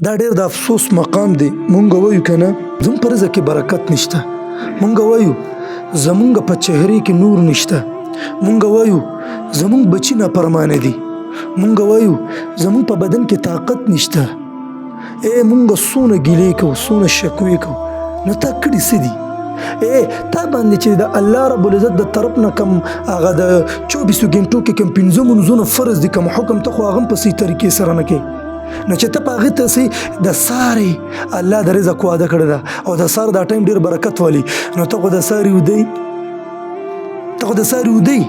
دا ډېر د افسوس مقام دی. مونږ وایو که نه زموږ په رزق کې برکت نشته، مونږ وایو زمونږ په چهرې کې نور نشته، مونږ وایو زمونږ بچي نافرمانه دي، مونږ وایو زمونږ په بدن کې طاقت نشته. مونږ څونه ګیلې کوو، څونه شکوې کوو، نو تا کړي څه دي؟ تا باندې چې د الله رب العزت د طرف نه کم هغه د 24 ګنټو کې کم 15 منځونه فرض دي، کوم حکم ته خو هغه هم په صحیح طریقې سره نه کوي. نو چې ته په هغې ته سې د سارې الله د رزق وعده کړې ده او د سار دا ټایم ډېر برکت والی، نو ته خو د سارې ودی، ته خو د سارې ودی.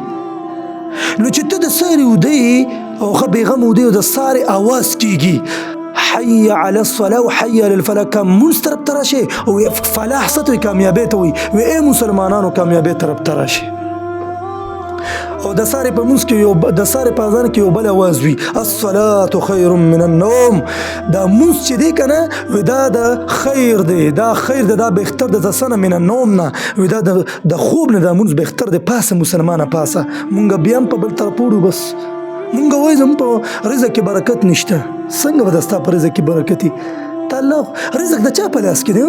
نو چې ته د سارې ودی او ښه بېغمه ودی او د سارې اواز کېږي حي على الصلاة و حي للفلاح، که مونځ طرف ته راشي او فلاح څه ته وایي؟ کامیابۍ ته وایي. ای مسلمانانو کامیابۍ طرف ته راشي. او د سارې په مونځ کې د سارې په اذان کې یو بل اواز وي الصلاة خیر من النوم. دا مونځ چې دی که نه دا د خیر دی، دا خیر دی، دا بهتر دی د څه نه؟ من النوم نه، دا د خوب نه دا مونځ بهتر دی. پاسه مسلمانه پاسه. مونږ بیا هم په بل طرف وړو بس مونږ وایو زموږ په رزق کې برکت نشته. څنګه به د ستا په رزق کې برکت وي؟ ته الله رزق د چا په لاس کې دی؟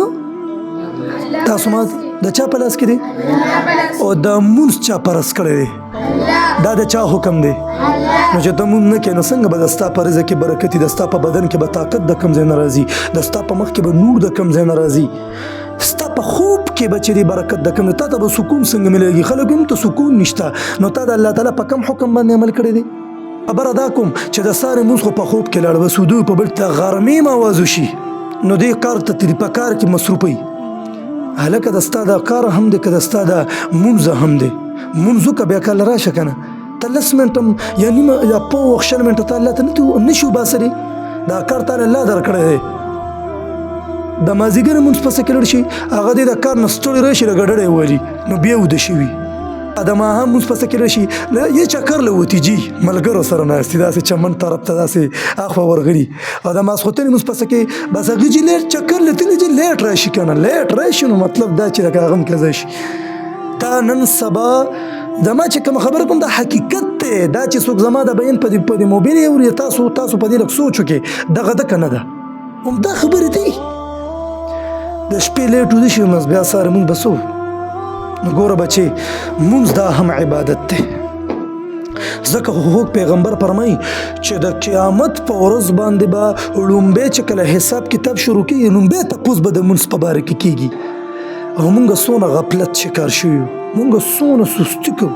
تاسو ما د چا په لاس کې دی؟ او د مونځ چا فرض کړی دی؟ دا د چا حکم دی؟ نو چې ته مونځ نه کوې نو څنګه به د ستا په رزق کې برکت وي؟ د ستا په بدن کې به طاقت د کوم ځای نه راځي؟ د ستا په مخ کې به نور د کوم ځای نه راځي؟ ستا په خوب کې به چې دی برکت د کوم دی؟ تا ته به سکون څنګه ملېږي؟ خلکو هم ته سکون نشته، نو تا د الله تعالی په کوم حکم باندې عمل کړی دی؟ خبره دا کوم چې د سارې مونځ خو په خوب کې لاړ، بس ودوی په بل ته غرمې موازو شي، نو دې کار ته په کار کې مصروف وي. هلکه د ستا دا کار هم دی که د ستا دا مونځ هم دی. مونځ وکړه بیا کله راشه که نه ته 10 منټه یا نیمه یا پوه وخت 20 منټه ته الله ته نه شي وباسلی. دا کار تا الله درکړی دی. د مازدیګر مونځ پسې کې لړ شي هغه دې د کار نه ستړی راشي له ګډړی ولي نو بیا وده شي. د ماښام مونځ پسې کې راشي یې چکر له وتي جي ملګرو سره ناستې داسې چمن طرف ته داسې اخوا ورغلي، او د ماسخوتنې مونځ پسې کې بس هغه جي لیټ چکر لتلی جي لیټ راشي که نه لیټ راشي، نو مطلب دا چې لکه هغه هم قضا شي. دا نن سبا زما چې کوم خبره کوم دا حقیقت دی. دا چې څوک زما د بیان په دې موبایل یې اوري تاسو په دې لږ سوچ وکړئ دغه ده که نه ده. همدا خبرې دي. د شپې لیټ ویده شي بس بیا سهار مونځ به څه نو ګوره بچې مونځ دا هم عبادت دی. ځکه خو پیغمبر فرمایي چې د قیامت په ورځ باندې به لومبی چې کله حساب کتاب شروع کېږي لومبی تپوس به د مونځ په باره کې کېږي. او مونږ څونه غفلت شکار شوي یو، مونږ څونه سستي کوو.